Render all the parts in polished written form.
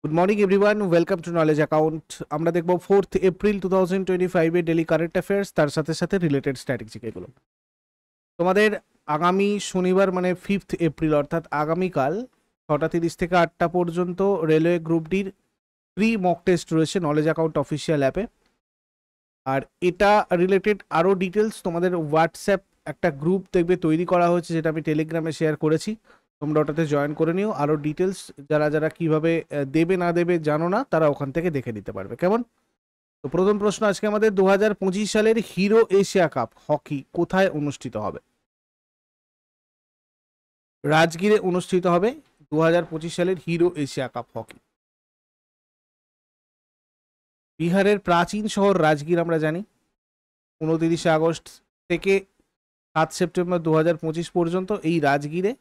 Good morning everyone, welcome to knowledge account. আমরা দেখব 4th April 2025 এ daily current affairs, তার সাথে সাথে রিলেটেড স্ট্র্যাটেজিক এগুলো। তোমাদের আগামী শনিবার মানে 5th এপ্রিল অর্থাৎ আগামীকাল 6:30 থেকে 8টা পর্যন্ত রেলওয়ে গ্রুপ ডির প্রি মক টেস্ট রয়েছে নলেজ অ্যাকাউন্ট অফিসিয়াল অ্যাপে। আর এটা রিলেটেড আরও ডিটেলস তোমাদের হোয়াটসঅ্যাপ একটা গ্রুপ দেখবে তৈরি করা হয়েছে, যেটা আমি টেলিগ্রামে শেয়ার করেছি। তোমরা ওটাতে জয়েন করে নিও। আরও ডিটেলস যারা যারা কিভাবে দেবে না দেবে জানো না, তারা ওখান থেকে দেখে নিতে পারবে। কেমন? তো প্রথম প্রশ্ন আজকে আমাদের, 2025 সালের হিরো এশিয়া কাপ হকি কোথায় অনুষ্ঠিত হবে? রাজগীরে অনুষ্ঠিত হবে 2025 সালের হিরো এশিয়া কাপ হকি। বিহারের প্রাচীন শহর রাজগীর আমরা জানি। 29 আগস্ট থেকে 7 সেপ্টেম্বর 2025 পর্যন্ত এই রাজগীরে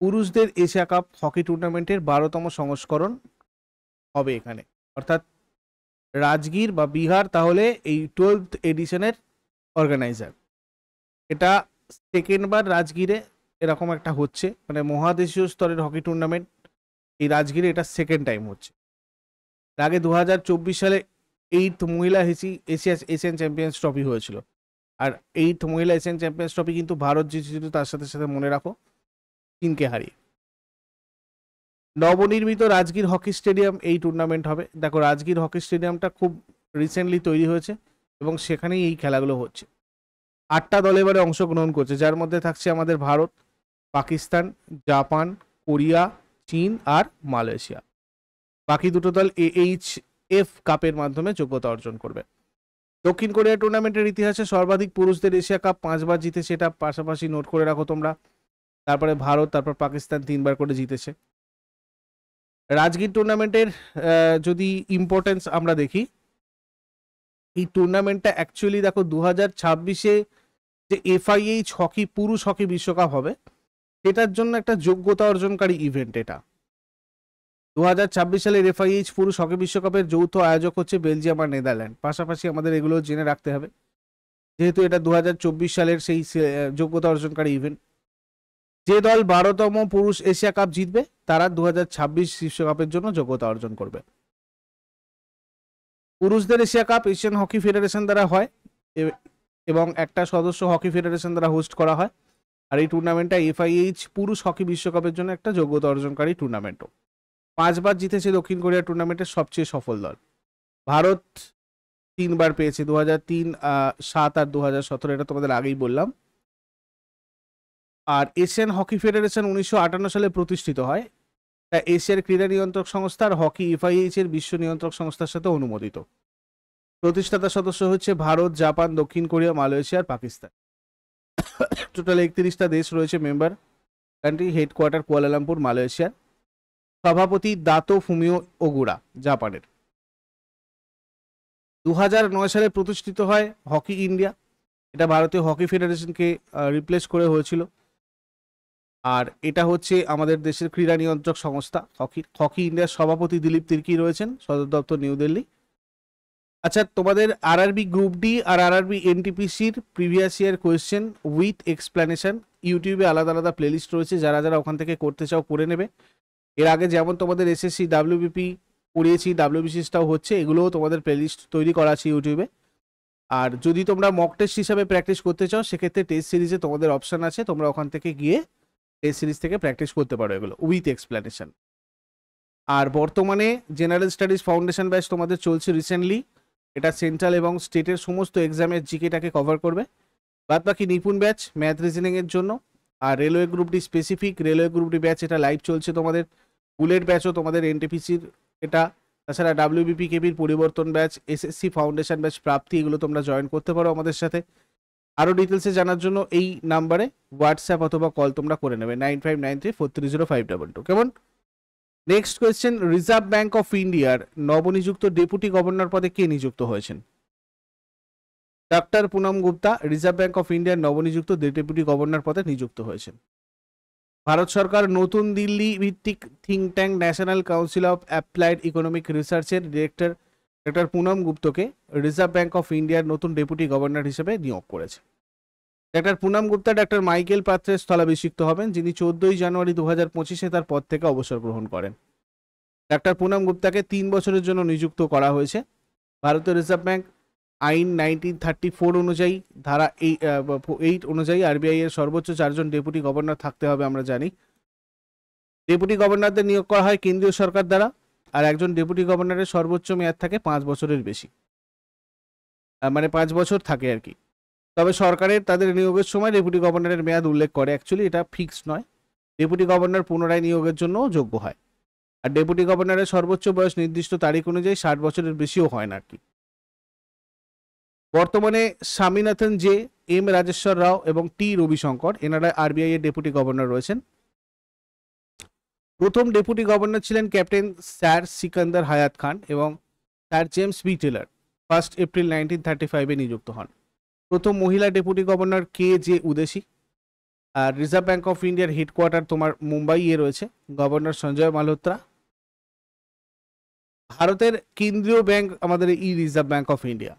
পুরুষদের এশিয়া কাপ হকি টুর্নামেন্টের 12তম সংস্করণ হবে এখানে। অর্থাৎ রাজগীর বা বিহার তাহলে এই 12th এডিশনের অর্গানাইজার। এটা সেকেন্ডবার রাজগীরে এরকম একটা হচ্ছে, মানে মহাদেশীয় স্তরের হকি টুর্নামেন্ট এই রাজগীরে এটা সেকেন্ড টাইম হচ্ছে। আগে 2024 সালে 8th মহিলা এশিয়ান চ্যাম্পিয়ন্স ট্রফি হয়েছিল। আর 8th মহিলা এশিয়ান চ্যাম্পিয়ন্স ট্রফি কিন্তু ভারত জিতেছিল, তার সাথে সাথে মনে রাখো চীনকে হারিয়ে। নবনির্মিত রাজগীর হকি স্টেডিয়াম এই টুর্নামেন্ট হবে। দেখো, রাজগীর হকি স্টেডিয়ামটা খুব রিসেন্টলি তৈরি হয়েছে এবং সেখানেই এই খেলাগুলো হচ্ছে। 8টা দল এবারে অংশগ্রহণ করছে, যার মধ্যে থাকছে আমাদের ভারত, পাকিস্তান, জাপান, কোরিয়া, চীন আর মালয়েশিয়া। বাকি দুটো দল AHF কাপের মাধ্যমে যোগ্যতা অর্জন করবে। দক্ষিণ কোরিয়া টুর্নামেন্টের ইতিহাসে সর্বাধিক পুরুষদের এশিয়া কাপ 5বার জিতেছে, এটা পাশাপাশি নোট করে রাখো তোমরা। তারপরে ভারত, তারপর পাকিস্তান 3বার করে জিতেছে। রাজগীর টুর্নামেন্টের যদি ইম্পর্টেন্স আমরা দেখি, এই টুর্নামেন্টটা অ্যাকচুয়ালি দেখো 2026-এ যে FIH হকি পুরুষ হকি বিশ্বকাপ হবে সেটার জন্য একটা যোগ্যতা অর্জনকারী ইভেন্ট। এটা 2026 সালের FIH পুরুষ হকি বিশ্বকাপের যৌথ আয়োজক হচ্ছে বেলজিয়াম আর নেদারল্যান্ড। পাশাপাশি আমাদের এগুলো জেনে রাখতে হবে, যেহেতু এটা 2024 সালের সেই যোগ্যতা অর্জনকারী ইভেন্ট। যে দল 12তম পুরুষ এশিয়া কাপ জিতবে তারা 2026 বিশ্বকাপের জন্য যোগ্যতা অর্জন করবে। পুরুষদের Asia cup Asian hockey federation দ্বারা হয় এবং একটা সদস্য হকি ফেডারেশন দ্বারা হোস্ট করা হয়। আর এই টুর্নামেন্টটা FIH পুরুষ হকি বিশ্বকাপের জন্য একটা যোগ্যতা অর্জনকারী টুর্নামেন্টও। 5বার জিতেছে দক্ষিণ কোরিয়া টুর্নামেন্টের সবচেয়ে সফল দল। ভারত 3বার পেয়েছে, 2003, 7 আর 2017, এটা তোমাদের আগেই বললাম। আর এশিয়ান হকি ফেডারেশন 1958 সালে প্রতিষ্ঠিত হয়। তা এশিয়ার ক্রীড়া নিয়ন্ত্রক সংস্থার হকি FIH এর বিশ্ব নিয়ন্ত্রক সংস্থার সাথে অনুমোদিত। প্রতিষ্ঠাতা সদস্য হচ্ছে ভারত, জাপান, দক্ষিণ কোরিয়া, মালয়েশিয়া আর পাকিস্তান। টোটাল 31টা দেশ রয়েছে মেম্বার কান্ট্রি। হেডকোয়ার্টার কুয়ালালামপুর, মালয়েশিয়ার। সভাপতি দাতো ফুমিও ওগুরা, জাপানের। 2009 সালে প্রতিষ্ঠিত হয় হকি ইন্ডিয়া। এটা ভারতীয় হকি ফেডারেশনকে রিপ্লেস করে হয়েছিল। আর এটা হচ্ছে আমাদের দেশের ক্রীড়া নিয়ন্ত্রক সংস্থা হকি ইন্ডিয়ার সভাপতি দিলীপ তির্কি রয়েছেন, সদর দপ্তর নিউ দিল্লি। আচ্ছা, তোমাদের RRB গ্রুপ ডি আর RRB NTPCর previous year question with explanation ইউটিউবে আলাদা আলাদা প্লেলিস্ট রয়েছে, যারা যারা ওখান থেকে করতে চাও করে নেবে। এর আগে যেমন তোমাদের SSC WBP পড়িয়েছি, WBCSটাও হচ্ছে, এগুলোও তোমাদের প্লেলিস্ট তৈরি করা আছে ইউটিউবে। আর যদি তোমরা মক টেস্ট হিসাবে প্র্যাকটিস করতে চাও, সেক্ষেত্রে টেস্ট সিরিজে তোমাদের অপশন আছে, তোমরা ওখান থেকে গিয়ে টেস্ট সিরিজ থেকে প্র্যাকটিস করতে পারো এগুলো উইথ এক্সপ্লেনেশন। আর বর্তমানে জেনারেল স্টাডিজ ফাউন্ডেশন ব্যাচ তোমাদের চলছে রিসেন্টলি। এটা সেন্ট্রাল এবং স্টেটের সমস্ত এক্সামের জিকেটাকে কভার করবে। বাদ বাকি নিপুণ ব্যাচ ম্যাথ রিজনিংয়ের জন্য। আর railway group D specific railway group D batch এটা লাইভ চলছে তোমাদের। বুলেট ব্যাচও তোমাদের NTPCর এটা। তাছাড়া WBPKBর পরিবর্তন ব্যাচ, SSC ফাউন্ডেশন ব্যাচ প্রাপ্তি, এগুলো তোমরা জয়েন করতে পারো আমাদের সাথে। আরও ডিটেলসে জানার জন্য এই নাম্বারে হোয়াটসঅ্যাপ অথবা কল তোমরা করে নেবে 9593430522। কেমন? Next question, reserve bank of ইন্ডিয়ার নবনিযুক্ত ডেপুটি গভর্নর পদে কে নিযুক্ত হয়েছেন? Doctor Poonam Gupta reserve bank of ইন্ডিয়ার নবনিযুক্ত ডেপুটি গভর্নর পদে নিযুক্ত হয়েছেন। ভারত সরকার নতুন দিল্লি ভিত্তিক think tank National Council of Applied Economic রিসার্চের ডিরেক্টর ডক্টর পুনম গুপ্তকে রিজার্ভ ব্যাঙ্ক অফ ইন্ডিয়ার নতুন ডেপুটি গভর্নর হিসেবে নিয়োগ করেছে। Doctor Poonam Gupta doctor Michael পাত্রের স্থলাভিষিক্ত হবেন, যিনি 14 জানুয়ারি 2025 তার পদ থেকে অবসর গ্রহণ করেন। ডাক্তার পুনম গুপ্তাকে 3 বছরের জন্য নিযুক্ত করা হয়েছে। ভারতীয় রিজার্ভ ব্যাংক আইন 1934 অনুযায়ী ধারা 8 অনুযায়ী আরবিআই এর সর্বোচ্চ 4জন ডেপুটি গভর্নর থাকতে হবে আমরা জানি। ডেপুটি গভর্নরদের নিয়োগ করা হয় কেন্দ্রীয় সরকার দ্বারা, আর একজন ডেপুটি গভর্নরের সর্বোচ্চ মেয়াদ থাকে 5 বছরের বেশি, মানে 5 বছর থাকে আর কি। তবে সরকারের তাদের নিয়োগের সময় ডেপুটি গভর্নরের মেয়াদ উল্লেখ করে, অ্যাকচুয়ালি এটা ফিক্সড নয়। ডেপুটি গভর্নর পুনরায় নিয়োগের জন্য যোগ্য হয়। আর ডেপুটি গভর্নরের সর্বোচ্চ বয়স নির্দিষ্ট তারিখ অনুযায়ী 60 বছরের বেশিও হয় না আর কি। বর্তমানে স্বামীনাথন জে, এম রাজেশ্বর রাও এবং টি রবিশঙ্কর এনারা আরবিআই এর ডেপুটি গভর্নর রয়েছেন। প্রথম ডেপুটি গভর্নর ছিলেন ক্যাপ্টেন স্যার সিকান্দার হায়াত খান এবং sir James B Taylor. 1 April 1935 নিযুক্ত হন। প্রথম মহিলা deputy governor K J Udeshi. আর রিজার্ভ ব্যাংক অফ ইন্ডিয়ার হেডকোয়ার্টার তোমার মুম্বাইয়ে রয়েছে। গভর্নর সঞ্জয় মালহোত্রা। ভারতের কেন্দ্রীয় ব্যাংক আমাদের রিজার্ভ ব্যাংক অফ ইন্ডিয়া,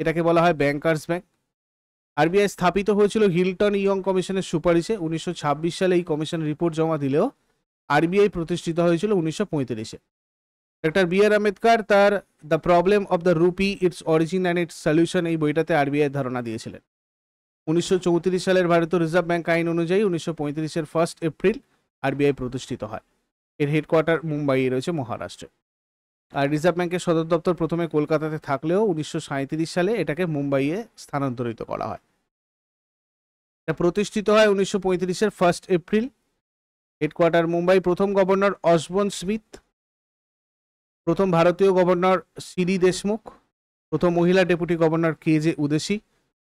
এটাকে বলা হয় ব্যাংকার্স ব্যাংক। আরবিআই স্থাপিত হয়েছিল হিলটন ইয়ং কমিশনের সুপারিশে। 1926 সালে এই কমিশন রিপোর্ট জমা দিলেও আরবিআই প্রতিষ্ঠিত হয়েছিল 1935-এ। ডক্টর বি আর আম্বেদকর তার the problem of the rupee, it's origin and it's solution এই বইটাতে আরবিআই ধারণা দিয়েছিলেন। 1934 সালের ভারতীয় রিজার্ভ ব্যাংক আইন অনুযায়ী 1935-এর 1 এপ্রিল আরবিআই প্রতিষ্ঠিত হয়। এর হেডকোয়ার্টার মুম্বাইয়ে রয়েছে, মহারাষ্ট্রে। আর রিজার্ভ ব্যাংকের সদর দপ্তর প্রথমে কলকাতাতে থাকলেও 1937 সালে এটাকে মুম্বাইয়ে স্থানান্তরিত করা হয়। এটা প্রতিষ্ঠিত হয় 1935-এর 1 এপ্রিল। হেডকোয়ার্টার মুম্বাই। প্রথম গভর্নর অসবর্ন স্মিথ। প্রথম ভারতীয় গভর্নর সিডি দেশমুখ। প্রথম মহিলা ডেপুটি গভর্নর কে জে উদেশি।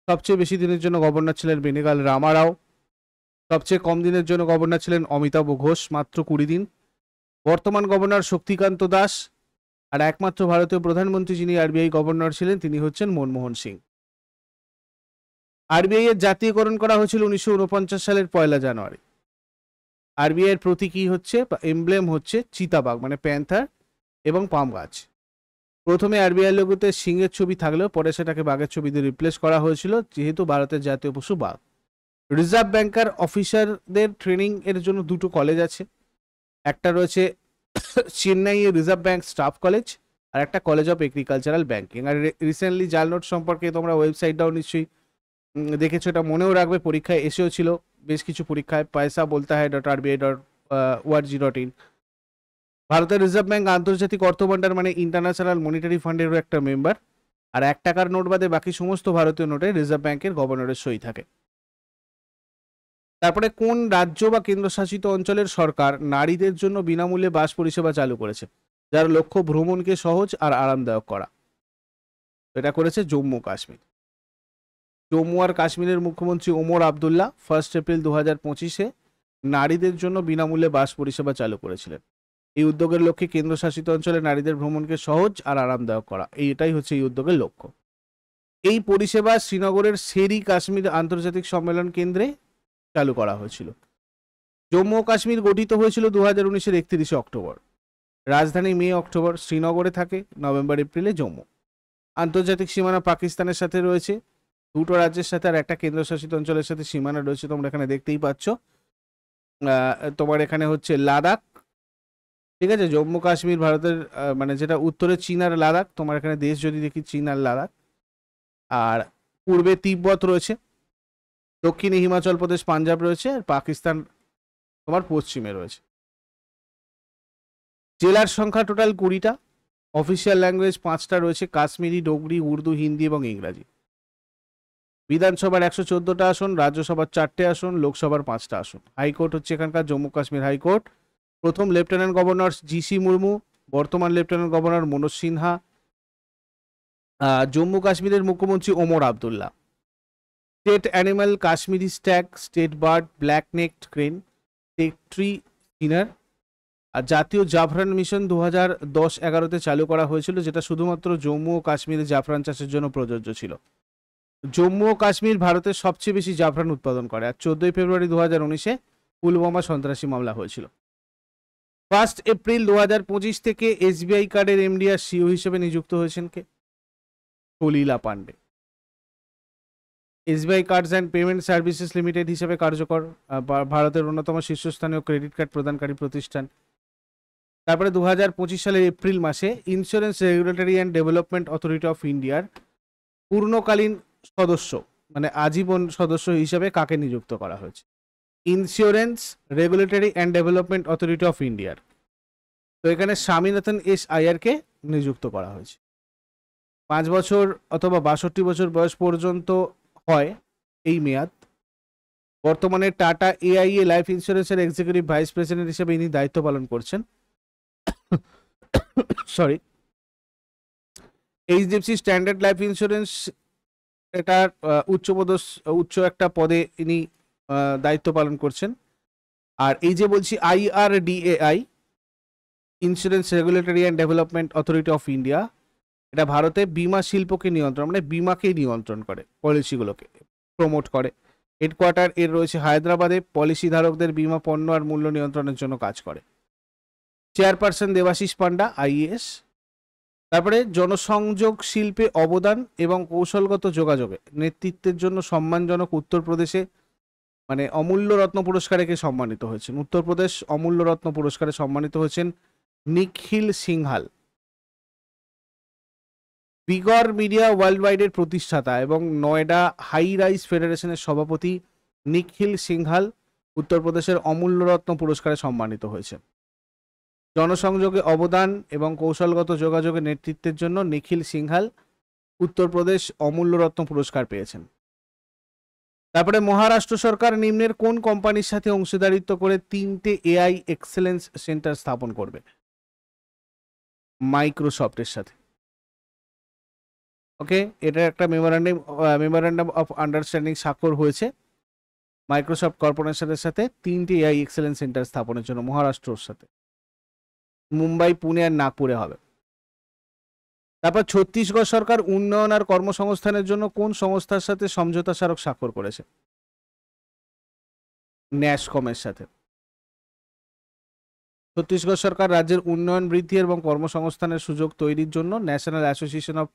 সবচেয়ে বেশি দিনের জন্য গভর্নর ছিলেন বেনেগাল রামারাও। সবচেয়ে কম দিনের জন্য গভর্নর ছিলেন অমিতাভ ঘোষ, মাত্র 20 দিন। বর্তমান গভর্নর শক্তিকান্ত দাস। আর একমাত্র ভারতীয় প্রধানমন্ত্রী যিনি আরবিআই গভর্নর ছিলেন তিনি হচ্ছেন মনমোহন সিং। আরবিআই এর জাতীয়করণ করা হয়েছিল 1949 সালের 1 জানুয়ারি। আরবিআই এর প্রতীকী হচ্ছে এমব্লেম হচ্ছে চিতাবাঘ মানে প্যান্থার এবং পাম গাছ। প্রথমে আরবিআই লোগোতে সিংহের ছবি থাকলেও পরে সেটাকে বাঘের ছবি দিয়ে রিপ্লেস করা হয়েছিল, যেহেতু ভারতের জাতীয় পশু বাঘ। রিজার্ভ ব্যাংকার অফিসারদের ট্রেনিং এর জন্য 2টো কলেজ আছে। একটা রয়েছে চেন্নাইয়ে রিজার্ভ ব্যাংক স্টাফ কলেজ, আর একটা কলেজ অফ এগ্রিকালচারাল ব্যাংকিং। আর রিসেন্টলি জাল নোট সম্পর্কে তোমরা ওয়েবসাইটটাও নিশ্চয়ই দেখেছো, এটা মনেও রাখবে, পরীক্ষায় এসেও ছিল বেশ কিছু পরীক্ষায়। পয়সা বলতা হ্যায় .rbi.org.in। ভারতের রিজার্ভ ব্যাংক আন্তর্জাতিক অর্থভান্ডার মানে ইন্টারন্যাশনাল মনিটারি ফান্ডেরও একটা মেম্বার। আর 1 টাকার নোট বাদে বাকি সমস্ত ভারতীয় নোটে রিজার্ভ ব্যাংকের গভর্নরের সই থাকে। তারপরে কোন রাজ্য বা কেন্দ্রশাসিত অঞ্চলের সরকার নারীদের জন্য বিনামূল্যে বাস পরিষেবা চালু করেছে, যার লক্ষ্য ভ্রমণকে সহজ আর আরামদায়ক করা? এটা করেছে জম্মু কাশ্মীর। জম্মু আর কাশ্মীরের মুখ্যমন্ত্রী ওমর আবদুল্লাহ 1 এপ্রিল 2025-এ নারীদের জন্য বিনামূল্যে বাস পরিষেবা চালু করেছিলেন। এই উদ্যোগের লক্ষ্যে কেন্দ্রশাসিত অঞ্চলে নারীদের ভ্রমণকে সহজ আর আরামদায়ক করা, এটাই হচ্ছে এই উদ্যোগের লক্ষ্য। এই পরিষেবা শ্রীনগরের শেরি কাশ্মীর আন্তর্জাতিক সম্মেলন কেন্দ্রে চালু করা হয়েছিল। জম্মু ও কাশ্মীর গঠিত হয়েছিল 2019-এর 31 অক্টোবর। রাজধানী মে অক্টোবর, শ্রীনগরে থাকে নভেম্বর এপ্রিলে জম্মু। আন্তর্জাতিক সীমানা পাকিস্তানের সাথে রয়েছে, 2টো রাজ্যের সাথে আর একটা কেন্দ্রশাসিত অঞ্চলের সাথে সীমানা রয়েছে, তোমরা এখানে দেখতেই পাচ্ছ। তোমার এখানে হচ্ছে লাদাখ, ঠিক আছে। জম্মু কাশ্মীর ভারতের মানে যেটা উত্তরে চীন আর লাদাখ, তোমার এখানে দেশ যদি দেখি চীন আর লাদাখ। আর পূর্বে তিব্বত রয়েছে, দক্ষিণে হিমাচল প্রদেশ পাঞ্জাব রয়েছে, আর পাকিস্তান তোমার পশ্চিমে রয়েছে। জেলার সংখ্যা টোটাল 20টা। অফিসিয়াল ল্যাঙ্গুয়েজ 5টা রয়েছে, কাশ্মীরি, ডোগরি, উর্দু, হিন্দি এবং ইংরাজি। বিধানসভার 114টা আসন, রাজ্যসভার 4টে আসন, লোকসভার 5টা আসন। হাইকোর্ট হচ্ছে এখানকার জম্মু কাশ্মীর হাইকোর্ট। প্রথম লেফটেন্যান্ট গভর্নর জিসি মুর্মু, বর্তমান লেফটেন্যান্ট গভর্নর মনোজ সিনহা। জম্মু কাশ্মীরের মুখ্যমন্ত্রী Omar Abdullah. State animal Kashmiri stag, state bird black necked crane, state tree chinar. আর জাতীয় জাফরান মিশন 2010-11-তে চালু করা হয়েছিল, যেটা শুধুমাত্র জম্মু ও কাশ্মীরে জাফরান চাষের জন্য প্রযোজ্য ছিল। জম্মু ও কাশ্মীর ভারতের সবচেয়ে বেশি জাফরান উৎপাদন করে। আর 14 ফেব্রুয়ারি 2019-এ পুলওয়ামা সন্ত্রাসী মামলা হয়েছিল। 1 এপ্রিল 2025 থেকে এসবিআই কার্ডের এমডি আর সিও হিসেবে নিযুক্ত হয়েছেন কে? Salila Pande. SBI Cards and Payment Services Limited হিসেবে কার্যকর, ভারতের অন্যতম শীর্ষস্থানীয় ক্রেডিট কার্ড প্রদানকারী প্রতিষ্ঠান। তারপরে 2025 সালের এপ্রিল মাসে insurance regulatory and development authority of ইন্ডিয়ার পূর্ণকালীন সদস্য মানে আজীবন সদস্য হিসেবে কাকে নিযুক্ত করা হয়েছে? Insurance regulatory and development authority of ইন্ডিয়ার, তো এখানে স্বামীনাথন এস আয়ারকে নিযুক্ত করা হয়েছে। 5 বছর অথবা 62 বছর বয়স পর্যন্ত হয় এই মেয়াদ। বর্তমানে টাটা এআইএ লাইফ ইন্স্যুরেন্সের এক্সিকিউটিভ ভাইস প্রেসিডেন্ট হিসেবে ইনি দায়িত্ব পালন করছেন। Sorry, HDFC Standard Life Insurance এটার উচ্চ একটা পদে ইনি দায়িত্ব পালন করছেন। আর এই যে বলছি IRDAI, insurance regulatory and development authority of India, এটা ভারতে বিমা শিল্পকে নিয়ন্ত্রণ মানে বিমাকেই নিয়ন্ত্রণ করে, পলিসিগুলোকে প্রমোট করে। হেডকোয়ার্টার এর রয়েছে হায়দ্রাবাদে, পলিসি ধারকদের বিমা পণ্য আর মূল্য নিয়ন্ত্রণের জন্য কাজ করে। চেয়ারপারসন দেবাশিস পান্ডা IAS। তারপরে জনসংযোগ শিল্পে অবদান এবং কৌশলগত যোগাযোগে নেতৃত্বের জন্য সম্মানজনক উত্তরপ্রদেশে মানে অমূল্য রত্ন পুরস্কারে কে সম্মানিত হয়েছেন? উত্তরপ্রদেশ অমূল্য রত্ন পুরস্কারে সম্মানিত হয়েছেন নিখিল সিংহাল। বিগর মিডিয়া ওয়ার্ল্ড ওয়াইডের প্রতিষ্ঠাতা এবং নয়ডা হাই রাইজ ফেডারেশনের সভাপতি নিখিল সিংহাল উত্তরপ্রদেশের অমূল্য রত্ন পুরস্কারে সম্মানিত হয়েছেন। জনসংযোগে অবদান এবং কৌশলগত যোগাযোগের নেতৃত্বের জন্য নিখিল সিংহাল উত্তরপ্রদেশ অমূল্য রত্ন পুরস্কার পেয়েছেন। তারপরে মহারাষ্ট্র সরকার নিম্নের কোন কোম্পানির সাথে অংশীদারিত্ব করে 3টে AI এক্সেলেন্স সেন্টার স্থাপন করবে? মাইক্রোসফটের সাথে। ওকে, এটা একটা মেমোরান্ডাম অফ আন্ডারস্ট্যান্ডিং স্বাক্ষর হয়েছে মাইক্রোসফট কর্পোরেশনের সাথে 3টে AI এক্সেলেন্স সেন্টার স্থাপনের জন্য মহারাষ্ট্রর সাথে। মুম্বাই, পুনে আর নাগপুরে হবে। তারপর ছত্তিশগড় সরকার উন্নয়ন আর কর্মসংস্থানের জন্য কোন সংস্থার সাথে সমঝোতা স্মারক স্বাক্ষর করেছে? ন্যাসকমের সাথে। ছত্তিশগড় সরকার রাজ্যের উন্নয়ন বৃদ্ধি এবং কর্মসংস্থানের সুযোগ তৈরির জন্য national association of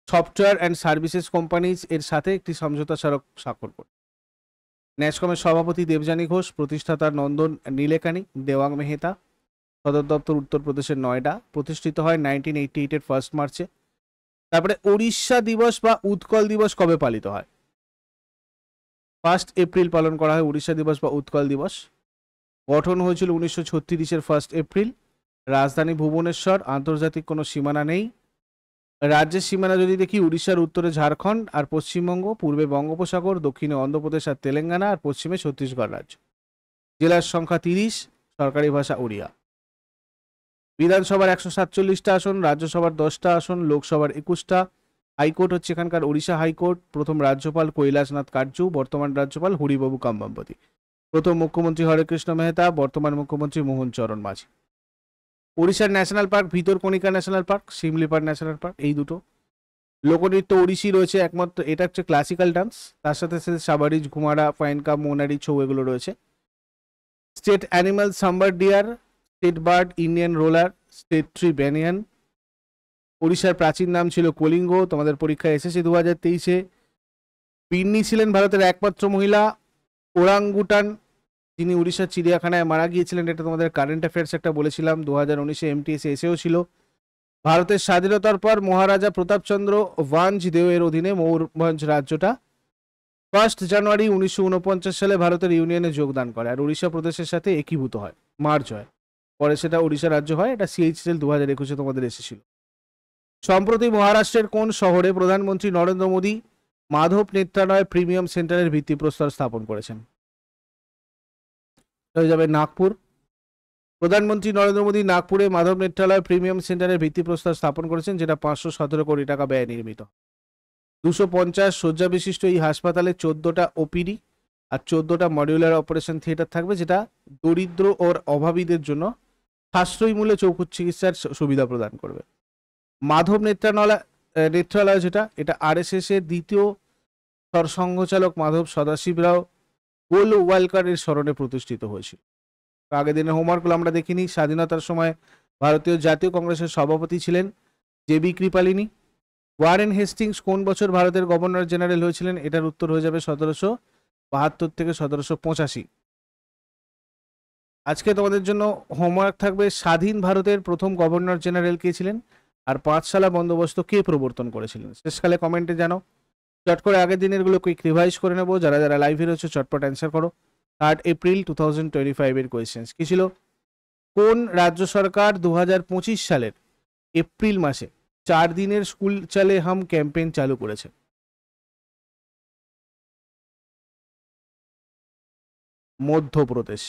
software and services companies এর সাথে একটি সমঝোতা স্মারক স্বাক্ষর করে। ন্যাসকমের সভাপতি দেবযানী ঘোষ, প্রতিষ্ঠাতা নন্দন নীলেকানি, দেওয়াং মেহতা। সদর দপ্তর উত্তরপ্রদেশের নয়ডা। প্রতিষ্ঠিত হয় 1988 এর 1 মার্চে। তারপরে উড়িষ্যা দিবস বা উৎকল দিবস কবে পালিত হয়? 1 এপ্রিল পালন করা হয় উড়িষ্যা দিবস বা উৎকল দিবস। গঠন হয়েছিল 1936 1 এপ্রিল। রাজধানী ভুবনেশ্বর। আন্তর্জাতিক কোনো সীমানা নেই। রাজ্যের সীমানা যদি দেখি, উড়িষ্যার উত্তরে ঝাড়খণ্ড আর পশ্চিমবঙ্গ, পূর্বে বঙ্গোপসাগর, দক্ষিণে অন্ধ্রপ্রদেশ আর তেলেঙ্গানা, আর পশ্চিমে ছত্তিশগড় রাজ্য। জেলার সংখ্যা 30, সরকারি ভাষা ওড়িয়া। বিধানসভার 147টা আসন, রাজ্যসভার 10টা আসন, লোকসভার 21টা। হাইকোর্ট হচ্ছে এখানকার ওড়িশা হাইকোর্ট। প্রথম রাজ্যপাল কৈলাসনাথ কাটজু, বর্তমান রাজ্যপাল হরিবাবু কাম্বাম্পতি। প্রথম মুখ্যমন্ত্রী হরেকৃষ্ণ মেহতা, বর্তমান মুখ্যমন্ত্রী মোহন চরণ মাঝি। ওড়িশার national park Bhitarkanika national park, Similipal national park, এই দুটো। লোকনৃত্য ওড়িশি রয়েছে একমাত্র, এটা হচ্ছে ক্লাসিক্যাল ডান্স, তার সাথে সাথে সাবারিজ, ঘুমারা, ফাইনকা, মোনারি, ছৌ এগুলো রয়েছে। State animal sambar deer, state bird Indian roller, state tree banyan. ওড়িশার প্রাচীন নাম ছিল কলিঙ্গ। তোমাদের পরীক্ষায় এসেছে 2023-এ। পিন্নি ছিলেন ভারতের একমাত্র মহিলা ওরাঙ্গুটান যিনি উড়িষ্যার চিড়িয়াখানায় মারা গিয়েছিলেন। এটা তোমাদের কারেন্ট অ্যাফেয়ার্স একটা বলেছিলাম, 2019-এ MTS এসেও ছিল। ভারতের স্বাধীনতার পর মহারাজা প্রতাপচন্দ্র ভাঞ্জ দেওয়ের অধীনে ময়ূরভঞ্জ রাজ্যটা 1 জানুয়ারি 1949 সালে ভারতের ইউনিয়নে যোগদান করে আর উড়িষ্যা প্রদেশের সাথে একীভূত হয়, মার্জ হয়। পরে সেটা উড়িষ্যা রাজ্য হয়। এটা CHSL 2021-এ তোমাদের এসেছিল। সম্প্রতি মহারাষ্ট্রের কোন শহরে প্রধানমন্ত্রী নরেন্দ্র মোদী মাধব নেত্রালয় প্রিমিয়াম সেন্টারের ভিত্তিপ্রস্তর স্থাপন করেছেন? হয়ে যাবে নাগপুর। প্রধানমন্ত্রী নরেন্দ্র মোদী নাগপুরে মাধব নেত্রালয় প্রিমিয়াম সেন্টারের ভিত্তিপ্রস্তর স্থাপন করেছেন, যেটা 517 কোটি টাকা ব্যয়ে নির্মিত। 250 শয্যা বিশিষ্ট এই হাসপাতালে 14টা OPD আর 14টা মডিউলার অপারেশন থিয়েটার থাকবে, যেটা দরিদ্র ও অভাবীদের জন্য সাশ্রয়ী মূল্যে চৌকুট চিকিৎসার সুবিধা প্রদান করবে। মাধব নেত্রালয় যেটা, এটা RSS এর দ্বিতীয় সরসংঘচালক মাধব সদাশিব রাও গোলওয়ালকারের স্মরণে প্রতিষ্ঠিত হয়েছিল। আগের দিনে হোমওয়ার্কগুলো আমরা দেখিনি। স্বাধীনতার সময় ভারতীয় জাতীয় কংগ্রেসের সভাপতি ছিলেন JB কৃপালিনী। ওয়ারেন হেস্টিংস কোন বছর ভারতের গভর্নর জেনারেল হয়েছিলেন? এটার উত্তর হয়ে যাবে 1772 থেকে 1785। আজকে তোমাদের জন্য হোমওয়ার্ক থাকবে, স্বাধীন ভারতের প্রথম গভর্নর জেনারেল কে ছিলেন, আর পাঠশালা বন্দোবস্ত কে প্রবর্তন করেছিলেন। শেষকালে কমেন্টে জানাও। চট করে আগের দিনের গুলো কুইক রিভাইজ করে নেবো। যারা যারা লাইভে রয়েছে চটপট অ্যান্সার করো। 3 এপ্রিল 2025 এর কোয়েশ্চেন্স কি ছিল? কোন রাজ্য সরকার 2025 সালের এপ্রিল মাসে 4 দিনের স্কুল চলে হাম ক্যাম্পেইন চালু করেছে? মধ্যপ্রদেশ।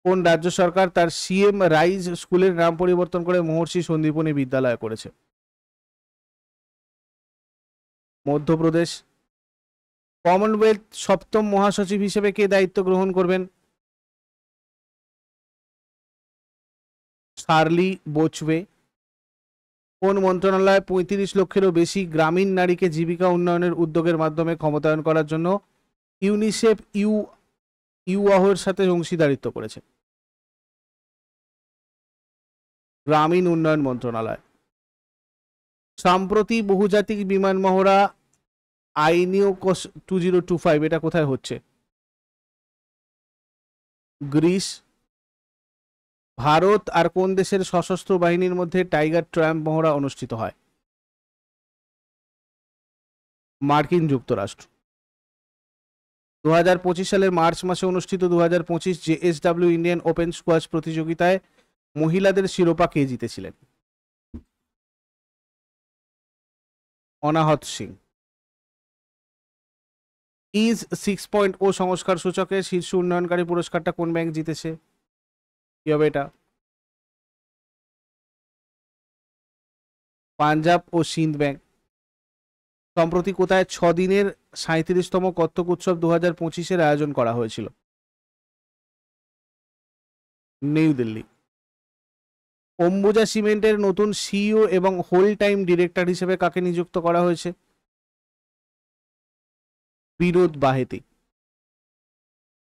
কোন রাজ্য সরকার তার সিএম রাইজ স্কুলের নাম পরিবর্তন করে মহর্ষি সন্দীপনী বিদ্যালয় করেছে? মধ্যপ্রদেশ। কমনওয়েলথ সপ্তম মহাসচিব হিসেবে কে দায়িত্ব গ্রহণ করবেন? শার্লি বোচওয়ে। কোন মন্ত্রণালয় 35 লক্ষেরও বেশি গ্রামীণ নারীকে জীবিকা উন্নয়নের উদ্যোগের মাধ্যমে ক্ষমতায়ন করার জন্য ইউনিসেফ ইউআহর সাথে অংশীদারিত্ব করেছে? গ্রামীণ উন্নয়ন মন্ত্রণালয়। সাম্প্রতি বহুজাতিক বিমান মহড়া আইনিওকস 2025 এটা কোথায় হচ্ছে? গ্রিস। ভারত আর কোন দেশের সশস্ত্র বাহিনীর মধ্যে টাইগার ট্রায়াম্প মহড়া অনুষ্ঠিত হয়? মার্কিন যুক্তরাষ্ট্র। 2025 সালের মার্চ মাসে অনুষ্ঠিত 2025 জেএসডব্লিউ ইন্ডিয়ান ওপেন স্কোয়াশ প্রতিযোগিতায় মহিলাদের শিরোপা কে জিতেছিলেন? অনাহত সিং। ইজ 6.0 সংস্কার সূচকের শীর্ষ উন্নয়নকারী পুরস্কারটা কোন ব্যাংক জিতেছে? কি হবে এটা? পাঞ্জাব ও সিন্ধ ব্যাংক। সম্প্রতি কোথায় 6 দিনের 37তম কত্থক উৎসব 2025-এর আয়োজন করা হয়েছিল? নিউ দিল্লি। অম্বুজা সিমেন্টের নতুন সিইও এবং হোল টাইম ডিরেক্টর হিসেবে কাকে নিযুক্ত করা হয়েছে? বিনোদ বাহেতি।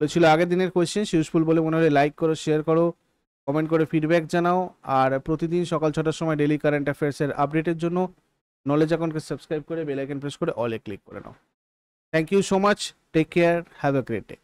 ছিল আগের দিনের কোয়েশ্চেন। ইউজফুল বলে মনে হলে লাইক করো, শেয়ার করো, কমেন্ট করে ফিডব্যাক জানাও। আর প্রতিদিন সকাল 6টার সময় ডেলি কারেন্ট অ্যাফেয়ার্সের আপডেটের জন্য নলেজ অ্যাকাউন্টকে সাবস্ক্রাইব করে বেল আইকন প্রেস করে অলে ক্লিক করে নাও। Thank you so much. Take care. Have a great day.